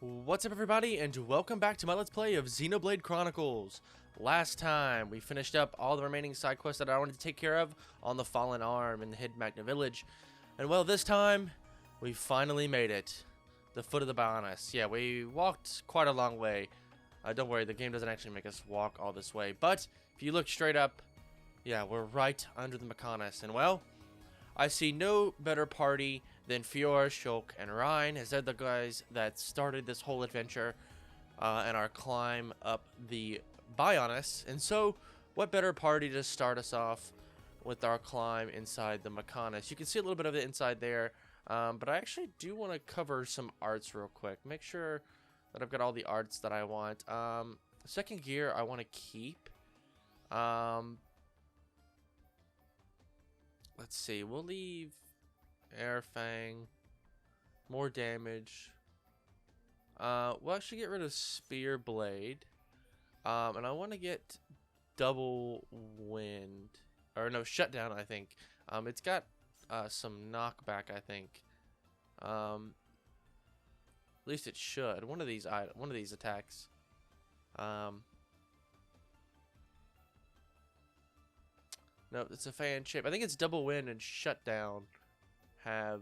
What's up, everybody, and welcome back to my Let's Play of Xenoblade Chronicles. Last time, we finished up all the remaining side quests that I wanted to take care of on the Fallen Arm in the Hidden Magna Village. And well, this time, we finally made it. The foot of the Mechonis. Yeah, we walked quite a long way. Don't worry, the game doesn't actually make us walk all this way. But, if you look straight up, yeah, we're right under the Mechonis. And well, I see no better party than Fiora, Shulk, and Ryan, as they're the guys that started this whole adventure and our climb up the Mechonis. And so, what better party to start us off with our climb inside the Mechonis? You can see a little bit of it inside there, but I actually do want to cover some arts real quick. Make sure that I've got all the arts that I want. Second gear I want to keep. Let's see, we'll leave Air Fang, more damage. We'll actually get rid of Spear Blade. And I want to get Double Wind, or no, Shutdown, I think. It's got some knockback, I think. At least it should. One of these attacks. No, it's a fan chip. I think it's Double Wind and Shutdown have...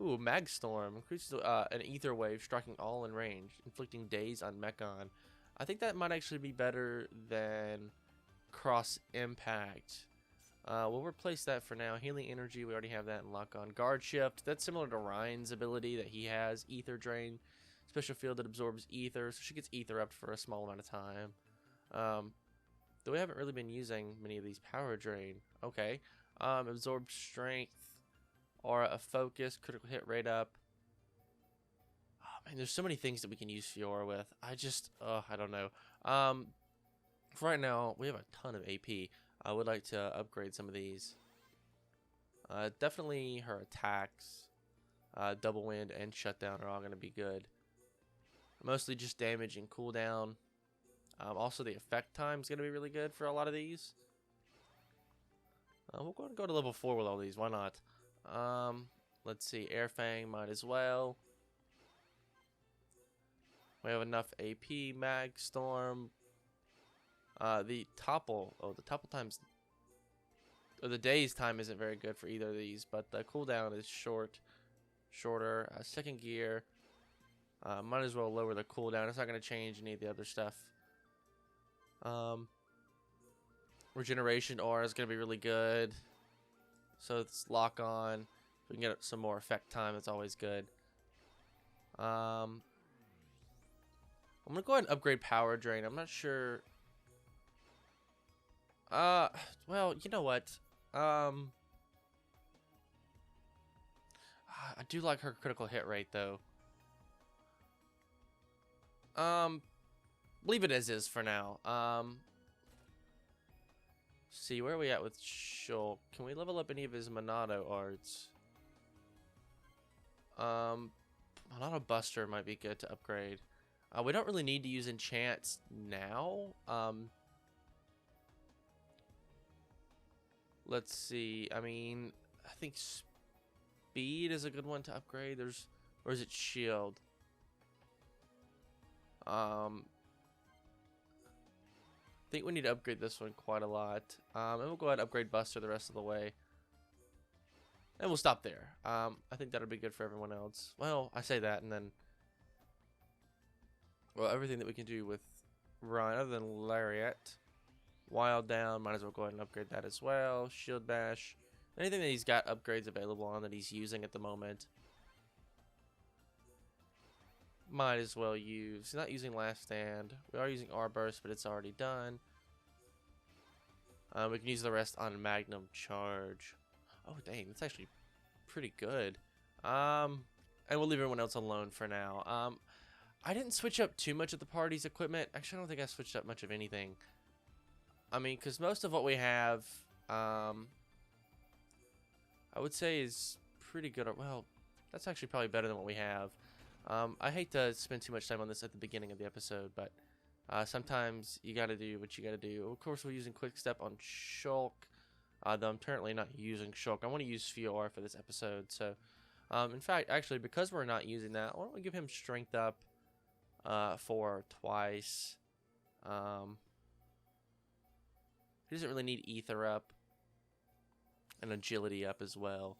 Ooh, Magstorm. Increases an ether wave, striking all in range, inflicting daze on Mechon. I think that might actually be better than Cross Impact. We'll replace that for now. Healing Energy, we already have that in Lock On. Guard Shift, that's similar to Ryan's ability that he has. Ether Drain. Special Field that absorbs ether, so she gets ether up for a small amount of time. Though we haven't really been using many of these. Power Drain. Okay. Absorb Strength. Or a Focus. Critical hit rate up. Oh, man, there's so many things that we can use Fiora with. I don't know. For right now, we have a ton of AP. I would like to upgrade some of these. Definitely her attacks. Double Wind and Shutdown are all going to be good. Mostly just damage and cooldown. Also, the effect time is going to be really good for a lot of these. We'll go to level 4 with all these. Why not? Let's see. Air Fang might as well. We have enough AP. Magstorm. The Topple. Oh, the Topple times... Or the Daze time isn't very good for either of these. But the cooldown is shorter. Second gear. Might as well lower the cooldown. It's not going to change any of the other stuff. Regeneration aura is going to be really good. So it's Lock On. If we can get some more effect time, that's always good. I'm going to go ahead and upgrade Power Drain. I'm not sure. Well, you know what? I do like her critical hit rate, though. Leave it as is for now. See, where are we at with Shulk? Can we level up any of his Monado arts? Monado Buster might be good to upgrade. We don't really need to use enchants now. Let's see. I mean, I think Speed is a good one to upgrade. Or is it Shield? I think we need to upgrade this one quite a lot. And we'll go ahead and upgrade Buster the rest of the way. And we'll stop there. I think that'll be good for everyone else. Well, I say that and then... Well, everything that we can do with Ryan, other than Lariat. Wild Down, might as well go ahead and upgrade that as well. Shield Bash. Anything that he's got upgrades available on that he's using at the moment. Might as well use. He's not using Last Stand. We are using R-Burst, but it's already done. We can use the rest on Magnum Charge. Oh, dang. That's actually pretty good. And we'll leave everyone else alone for now. I didn't switch up too much of the party's equipment. Actually, I don't think I switched up much of anything. I mean, because most of what we have, I would say is pretty good. Well, that's actually probably better than what we have. I hate to spend too much time on this at the beginning of the episode, but sometimes you gotta do what you gotta do. Of course, we're using Quick Step on Shulk, though I'm currently not using Shulk. I want to use Fiora for this episode, so In fact, actually, because we're not using that, why don't we give him strength up? 4 twice. He doesn't really need ether up and agility up as well.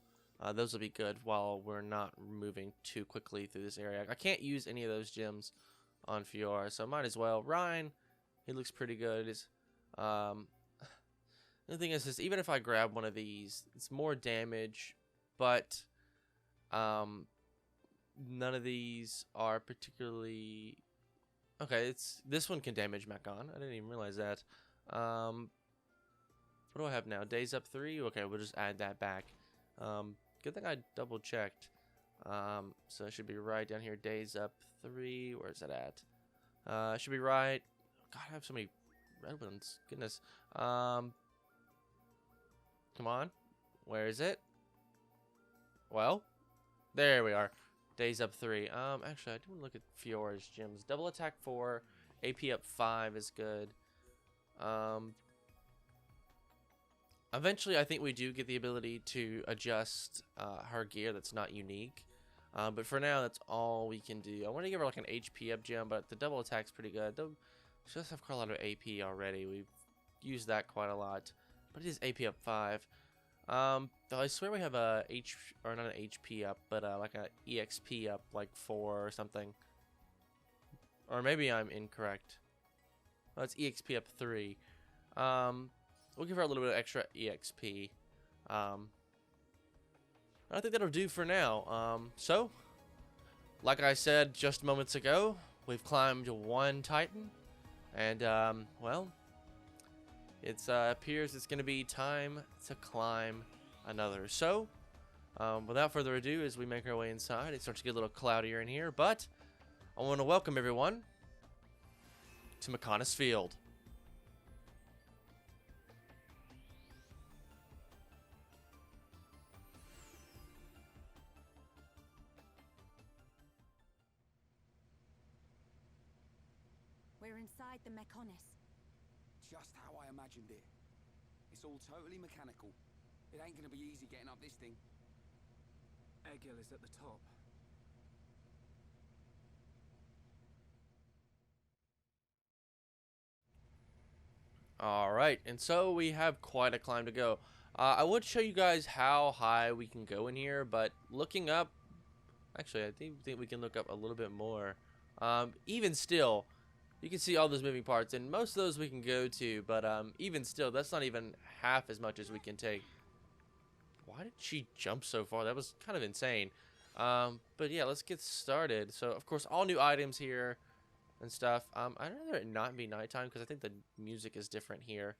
Those will be good while we're not moving too quickly through this area. I can't use any of those gems on Fiora, so might as well. Ryan, he looks pretty good. The thing is, even if I grab one of these, it's more damage, but none of these are particularly... Okay, this one can damage Mechon. I didn't even realize that. What do I have now? Days up 3? Okay, we'll just add that back. Good thing I double checked. So it should be right down here. Days up 3. Where's that at? It should be right. God, I have so many red ones. Goodness. Come on. Where is it? Well, there we are. Days up 3. Actually, I do want to look at Fiora's gems. Double attack 4. AP up 5 is good. Eventually, I think we do get the ability to adjust her gear that's not unique. But for now, that's all we can do. I want to give her like an HP up gem, but the double attack's pretty good. She does have quite a lot of AP already. We've used that quite a lot. But it is AP up 5. Though I swear we have a not an HP up, but like a EXP up like 4 or something. Or maybe I'm incorrect. Oh, it's EXP up 3. We'll give her a little bit of extra EXP. I think that'll do for now. So, like I said just moments ago, we've climbed 1 Titan. And, well, it appears it's going to be time to climb another. So, without further ado, as we make our way inside, it starts to get a little cloudier in here. But, I want to welcome everyone to Mechonis Field. We're inside the Mechonis. Just how I imagined it. It's all totally mechanical. It ain't gonna be easy getting up this thing. Egil is at the top. Alright, and so we have quite a climb to go. I would show you guys how high we can go in here, but looking up... Actually, I think we can look up a little bit more. Even still... You can see all those moving parts, and most of those we can go to, but even still, that's not even half as much as we can take. Why did she jump so far? That was kind of insane. But yeah, let's get started. So, of course, all new items here and stuff. I'd rather it not be nighttime, because I think the music is different here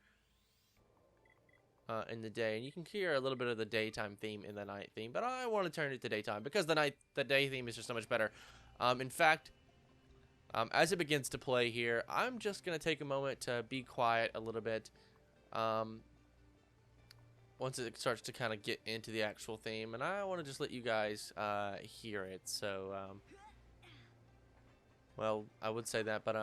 in the day. And you can hear a little bit of the daytime theme in the night theme, but I want to turn it to daytime, because the day theme is just so much better. In fact... as it begins to play here, I'm just going to take a moment to be quiet a little bit. Once it starts to kind of get into the actual theme, and I want to just let you guys hear it. So, well, I would say that, but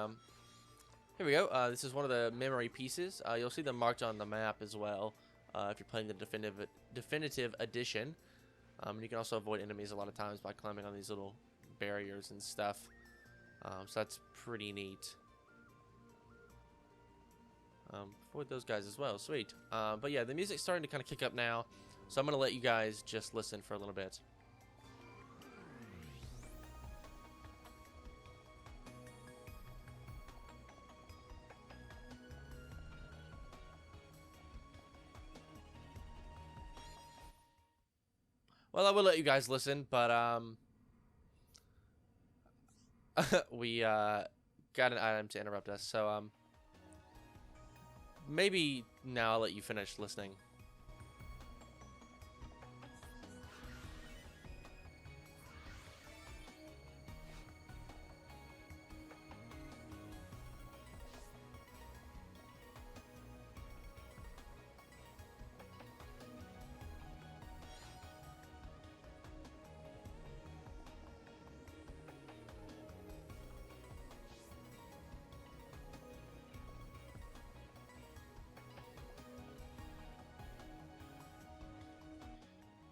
here we go. This is one of the memory pieces. You'll see them marked on the map as well if you're playing the definitive edition. You can also avoid enemies a lot of times by climbing on these little barriers and stuff. So that's pretty neat. For those guys as well. Sweet. But yeah, the music's starting to kind of kick up now. So I'm going to let you guys just listen for a little bit. Well, I will let you guys listen, but we got an item to interrupt us, so maybe now I'll let you finish listening.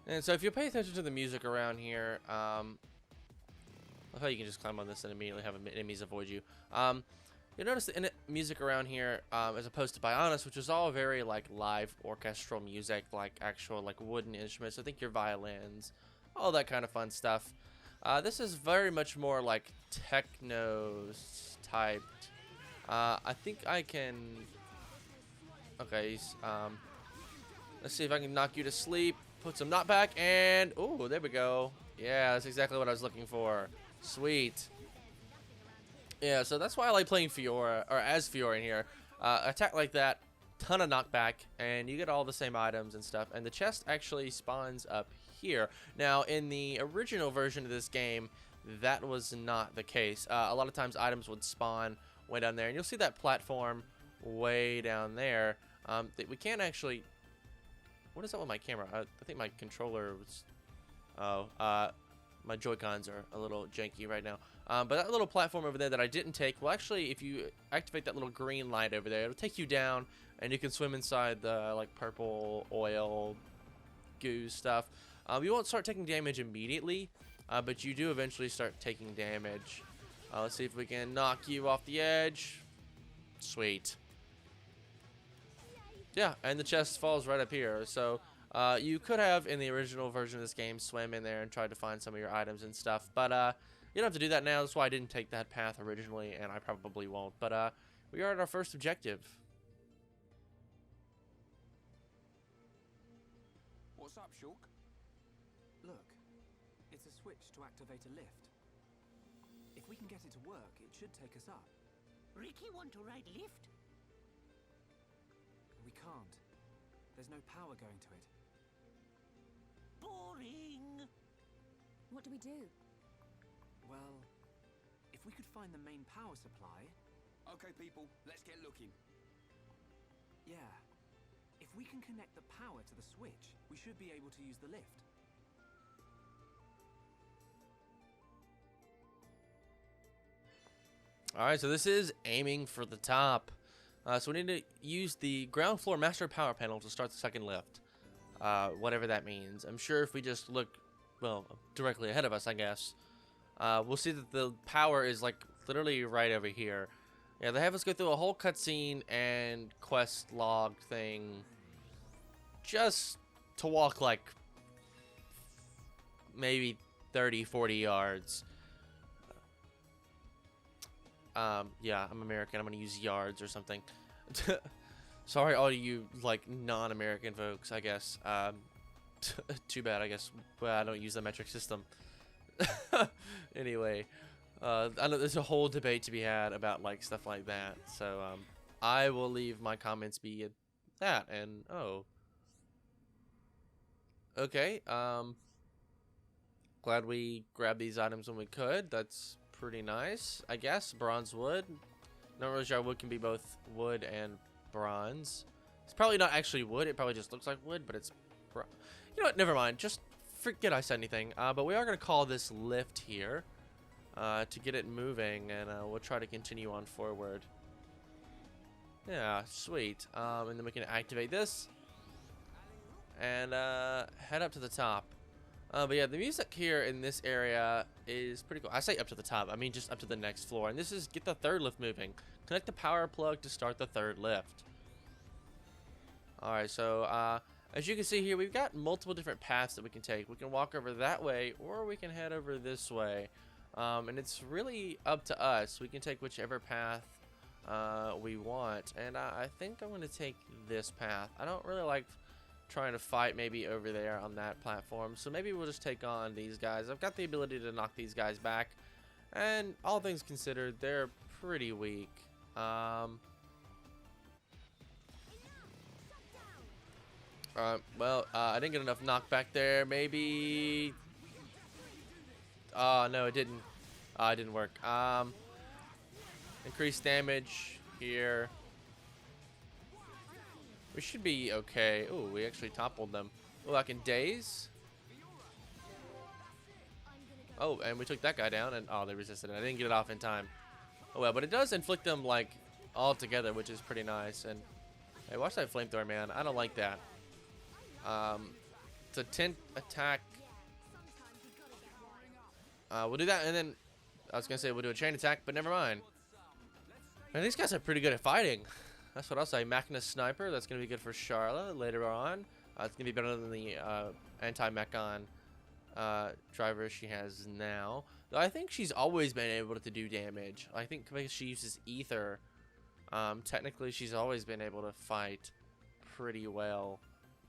And so if you pay attention to the music around here, I love how you can just climb on this and immediately have enemies avoid you. You'll notice the music around here, as opposed to Bionis, which is all very like live orchestral music, like actual like wooden instruments. I think your violins, all that kind of fun stuff. This is very much more like techno typed. I think I can. Okay, let's see if I can knock you to sleep. Put some knockback and oh, there we go. Yeah, that's exactly what I was looking for. Sweet. Yeah, so that's why I like playing Fiora, or as Fiora in here. Attack like that, ton of knockback, and you get all the same items and stuff. And the chest actually spawns up here. Now, in the original version of this game, that was not the case. A lot of times items would spawn way down there, and you'll see that platform way down there. We can't actually... What is up with my camera? I think my controller was... Oh, my Joy-Cons are a little janky right now. But that little platform over there that I didn't take, well, actually, if you activate that little green light over there, it'll take you down, and you can swim inside the, like, purple oil goo stuff. You won't start taking damage immediately, but you do eventually start taking damage. Let's see if we can knock you off the edge. Sweet. Yeah, and the chest falls right up here. So you could have, in the original version of this game, swim in there and try to find some of your items and stuff. But you don't have to do that now. That's why I didn't take that path originally, and I probably won't. But we are at our first objective. What's up, Shulk? Look, it's a switch to activate a lift. If we can get it to work, it should take us up. Ricky want to ride lift? We can't. There's no power going to it. Boring. What do we do? Well, if we could find the main power supply... Okay, people, let's get looking. Yeah. If we can connect the power to the switch, we should be able to use the lift. Alright, so this is aiming for the top. So we need to use the ground floor master power panel to start the second lift. Whatever that means. I'm sure if we just look, well, directly ahead of us, I guess, we'll see that the power is, like, literally right over here. Yeah, they have us go through a whole cutscene and quest log thing just to walk, like, maybe 30, 40 yards. Yeah, I'm American. I'm gonna use yards or something. Sorry, all you, like, non-American folks, I guess. Too bad, I guess. Well, I don't use the metric system. Anyway, I know there's a whole debate to be had about, like, stuff like that. So, I will leave my comments be at that. And, oh. Okay, glad we grabbed these items when we could. That's pretty nice, I guess. Bronze wood. Not really sure wood can be both wood and bronze. It's probably not actually wood. It probably just looks like wood, but it's... You know what? Never mind. Just forget I said anything. But we are going to call this lift here to get it moving, and we'll try to continue on forward. Yeah, sweet. And then we can activate this and head up to the top. But yeah, the music here in this area is pretty cool. I say up to the top, I mean just up to the next floor. And this is get the third lift moving. Connect the power plug to start the third lift. Alright, so as you can see here, we've got multiple different paths that we can take. We can walk over that way, or we can head over this way. And it's really up to us. We can take whichever path we want. And I think I'm going to take this path. I don't really like trying to fight maybe over there on that platform, so maybe we'll just take on these guys. I've got the ability to knock these guys back, and all things considered, they're pretty weak. Well, I didn't get enough knockback there. Maybe... no, it didn't. It didn't work. Increased damage here. We should be okay. Oh, we actually toppled them. Oh, I can daze. Oh, and we took that guy down, and oh, they resisted it. I didn't get it off in time. Oh well, but it does inflict them like all together, which is pretty nice. And hey, watch that flamethrower, man. I don't like that. It's a 10 attack. We'll do that, and then I was gonna say we'll do a chain attack, but never mind. Man, these guys are pretty good at fighting. That's what I'll say. Mechonis Sniper, that's gonna be good for Charlotte later on. It's gonna be better than the anti-Mechon driver she has now. Though I think she's always been able to do damage. I think because she uses ether, technically she's always been able to fight pretty well.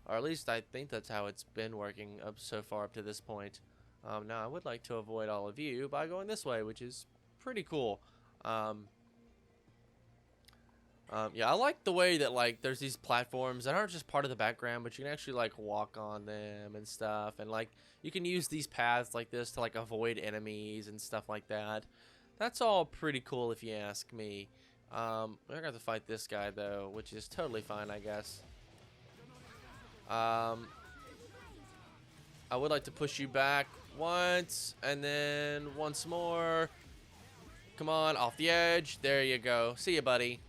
Or at least I think that's how it's been working up so far up to this point. Now I would like to avoid all of you by going this way, which is pretty cool. Yeah, I like the way that like there's these platforms that aren't just part of the background, but you can actually like walk on them and stuff, and like you can use these paths like this to like avoid enemies and stuff like that. That's all pretty cool if you ask me. We're gonna have to fight this guy though, which is totally fine, I guess. I would like to push you back once and then once more. Come on, off the edge. There you go. See ya, buddy.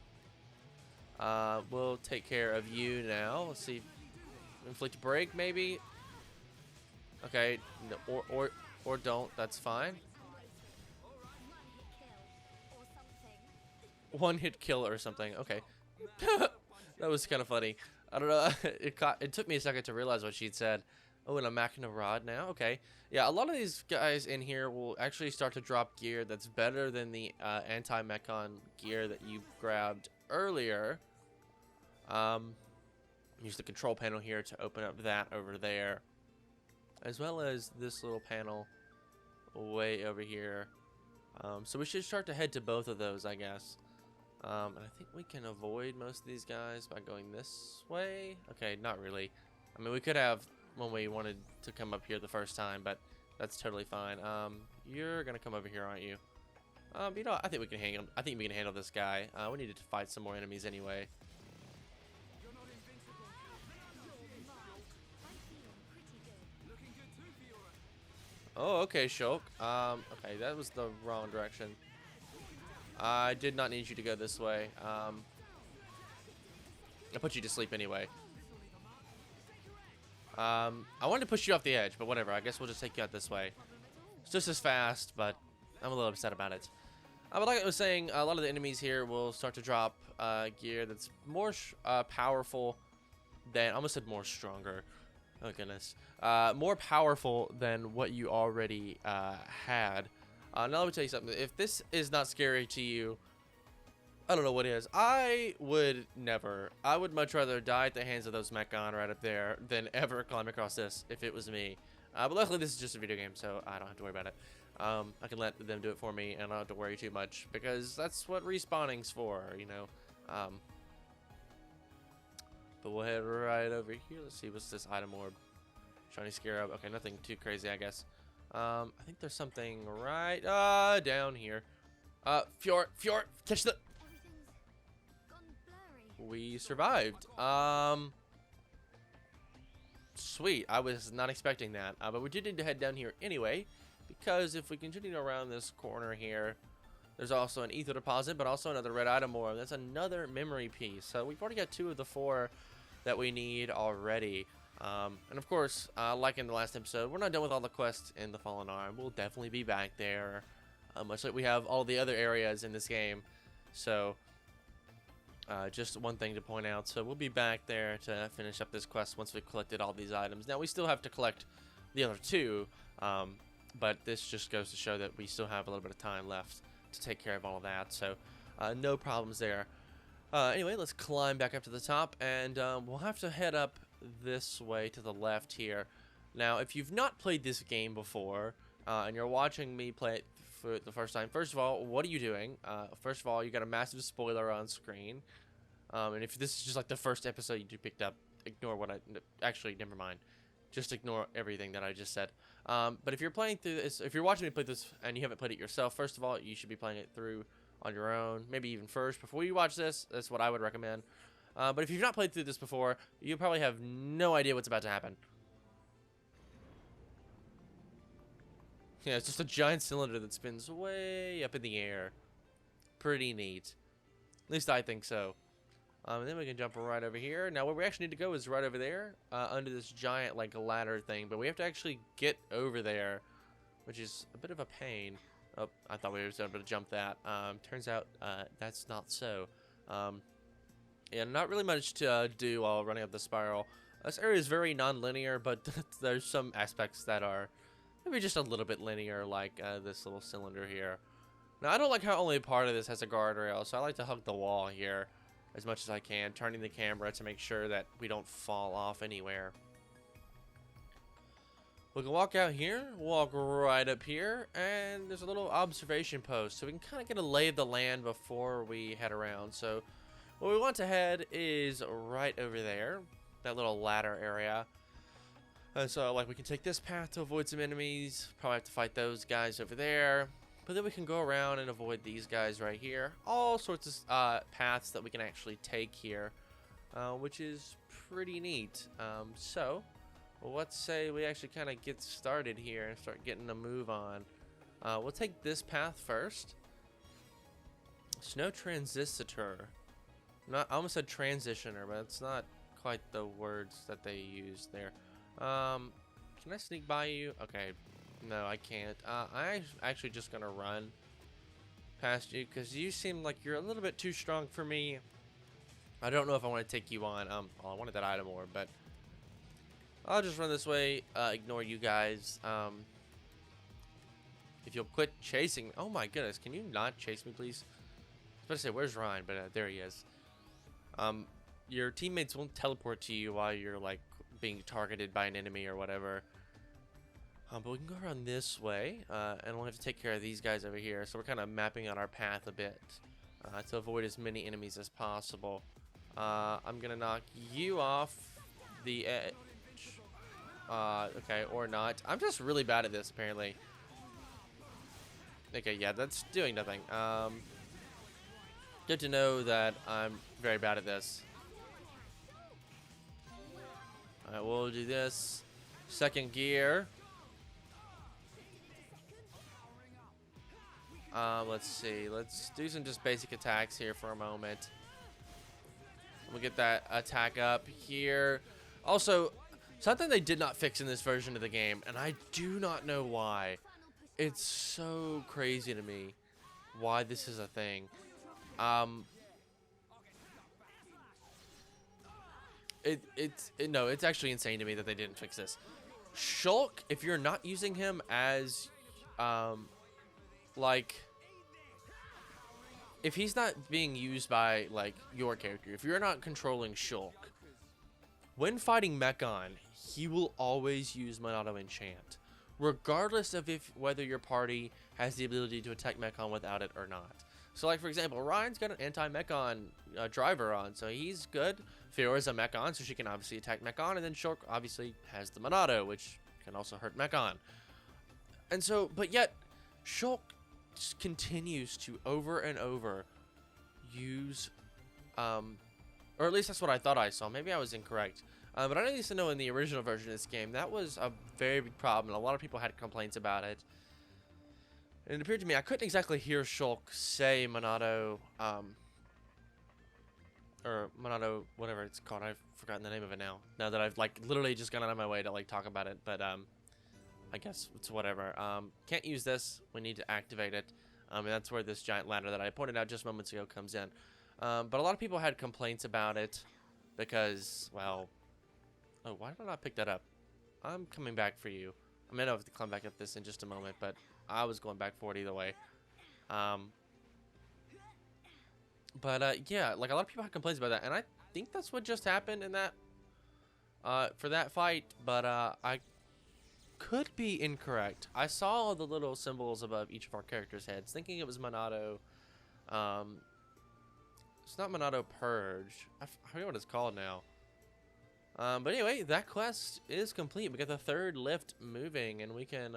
We'll take care of you now. Let's see. Inflict break, maybe. Okay, no, or don't. That's fine. One hit kill or something. Okay. That was kind of funny. I don't know. It took me a second to realize what she'd said. Oh, and a Machina Rod now. Okay. Yeah, a lot of these guys in here will actually start to drop gear that's better than the anti-Mechon gear that you grabbed earlier. Use the control panel here to open up that over there, as well as this little panel way over here. So we should start to head to both of those, I guess. And I think we can avoid most of these guys by going this way. Okay, not really. I mean, we could have when we wanted to come up here the first time, but that's totally fine. You're gonna come over here, aren't you? You know, I think we can handle. I think we can handle this guy. We needed to fight some more enemies anyway. Oh, okay, Shulk. Okay, that was the wrong direction. I did not need you to go this way. I put you to sleep anyway. I wanted to push you off the edge, but whatever. I guess we'll just take you out this way. It's just as fast, but I'm a little upset about it. But like I was saying, a lot of the enemies here will start to drop gear that's more powerful than... I almost said more stronger. Oh, goodness. More powerful than what you already had. Now, let me tell you something. If this is not scary to you, I don't know what is. I would never. I would much rather die at the hands of those Mechon right up there than ever climb across this if it was me. But luckily, this is just a video game, so I don't have to worry about it. I can let them do it for me, and I don't have to worry too much, because that's what respawning's for, you know. But we'll head right over here. Let's see, what's this item orb? Shiny Scarab. Okay, nothing too crazy, I guess. I think there's something right down here. Fjord, catch the... We survived. Sweet. I was not expecting that. But we did need to head down here anyway, because if we continue around this corner here, there's also an ether deposit, but also another red item orb. That's another memory piece. So we've already got 2 of the 4 that we need already. And of course, like in the last episode, we're not done with all the quests in the Fallen Arm. We'll definitely be back there, much like we have all the other areas in this game. So, just one thing to point out. So we'll be back there to finish up this quest once we've collected all these items. Now, we still have to collect the other 2, but this just goes to show that we still have a little bit of time left to take care of all of that. So, no problems there. Anyway, let's climb back up to the top, and we'll have to head up this way to the left here. Now, if you've not played this game before, and you're watching me play it for the first time, first of all, what are you doing? First of all, you got a massive spoiler on screen. And if this is just like the first episode you picked up, ignore what actually, never mind. Just ignore everything that I just said. But if you're playing through this, if you're watching me play this and you haven't played it yourself, first of all, you should be playing it through on your own, maybe even first before you watch this. That's what I would recommend. But if you've not played through this before, you probably have no idea what's about to happen. Yeah, it's just a giant cylinder that spins way up in the air. Pretty neat. At least I think so. And then we can jump right over here. Now, where we actually need to go is right over there, under this giant, like, ladder thing. But we have to actually get over there, which is a bit of a pain. Oh, I thought we were able to jump that. Turns out that's not so. Yeah, not really much to do while running up the spiral. This area is very non-linear, but there's some aspects that are maybe just a little bit linear, like this little cylinder here. Now, I don't like how only part of this has a guardrail, so I like to hug the wall here as much as I can, turning the camera to make sure that we don't fall off anywhere. We can walk out here, walk right up here, and there's a little observation post, so we can kind of get a lay of the land before we head around. So where we want to head is right over there, that little ladder area. So like we can take this path to avoid some enemies, probably have to fight those guys over there, but then we can go around and avoid these guys right here. All sorts of paths that we can actually take here, which is pretty neat. So let's say we actually kind of get started here and start getting a move on. We'll take this path first. Snow transistor. I almost said transitioner, but it's not quite the words that they use there. Can I sneak by you? Okay, no, I can't. I'm actually just gonna run past you because you seem like you're a little bit too strong for me. I don't know if I want to take you on. Well, I wanted that item more, but I'll just run this way. Ignore you guys. If you'll quit chasing me. Oh my goodness, can you not chase me, please? I was about to say, where's Ryan? But there he is. Your teammates won't teleport to you while you're like being targeted by an enemy or whatever. But we can go around this way, and we'll have to take care of these guys over here. So we're kind of mapping out our path a bit to avoid as many enemies as possible. I'm gonna knock you off the edge. Okay, or not. I'm just really bad at this, apparently. Okay, yeah, that's doing nothing. Good to know that I'm very bad at this. Alright, we'll do this. Second gear. Let's see. Let's do some just basic attacks here for a moment. We'll get that attack up here. Also, something they did not fix in this version of the game, and I do not know why. It's so crazy to me why this is a thing. It's actually insane to me that they didn't fix this. Shulk, if you're not using him as, like, if he's not being used by, like, your character, if you're not controlling Shulk, when fighting Mechon, he will always use Monado Enchant, regardless of whether your party has the ability to attack Mechon without it or not. So, like, for example, Ryan's got an anti-Mechon driver on, so he's good. Fiora's a Mechon, so she can obviously attack Mechon, and then Shulk obviously has the Monado, which can also hurt Mechon. And so, but yet, Shulk just continues to over and over use, or at least that's what I thought I saw. Maybe I was incorrect. But I used to know in the original version of this game, that was a very big problem. A lot of people had complaints about it. And it appeared to me, I couldn't exactly hear Shulk say Monado, or Monado, whatever it's called. I've forgotten the name of it now. Now that I've, like, literally just gone out of my way to, like, talk about it. But, I guess it's whatever. Can't use this. We need to activate it. And that's where this giant ladder that I pointed out just moments ago comes in. But a lot of people had complaints about it because, well, oh, why did I not pick that up? I'm coming back for you. I may have to climb back up this in just a moment, but I was going back for it either way. Yeah, like a lot of people had complaints about that, and I think that's what just happened in that, for that fight, but I could be incorrect. I saw the little symbols above each of our characters' heads, thinking it was Monado. It's not Monado Purge. I forget what it's called now. But anyway, that quest is complete. We got the third lift moving, and we can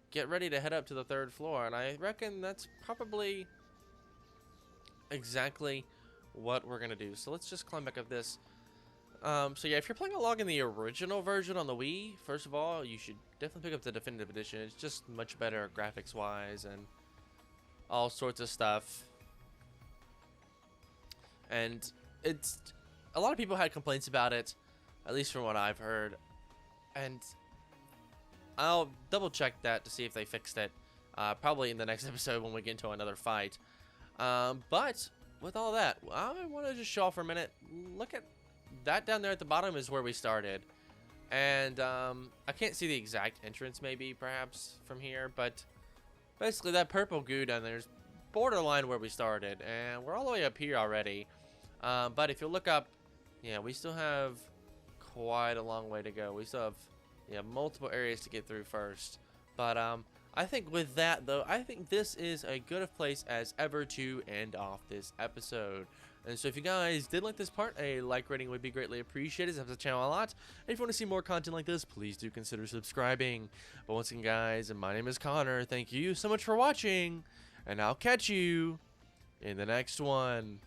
get ready to head up to the third floor. And I reckon that's probably exactly what we're gonna do. So let's just climb back up this. So yeah, if you're playing along in the original version on the Wii, first of all, you should definitely pick up the definitive edition. It's just much better graphics wise and all sorts of stuff. And it's, a lot of people had complaints about it, at least from what I've heard, and I'll double check that to see if they fixed it. probably in the next episode when we get into another fight. But with all that, I want to just show off for a minute. Look at that down there at the bottom is where we started. And I can't see the exact entrance maybe perhaps from here, but basically that purple goo down there is borderline where we started, and we're all the way up here already. But if you look up, yeah, we still have quite a long way to go. We still have multiple areas to get through first. But I think with that though, I think this is a good of place as ever to end off this episode. And so if you guys did like this part, a like rating would be greatly appreciated. It helps the channel a lot. And if you want to see more content like this, please do consider subscribing. But once again, guys, my name is Connor. Thank you so much for watching, and I'll catch you in the next one.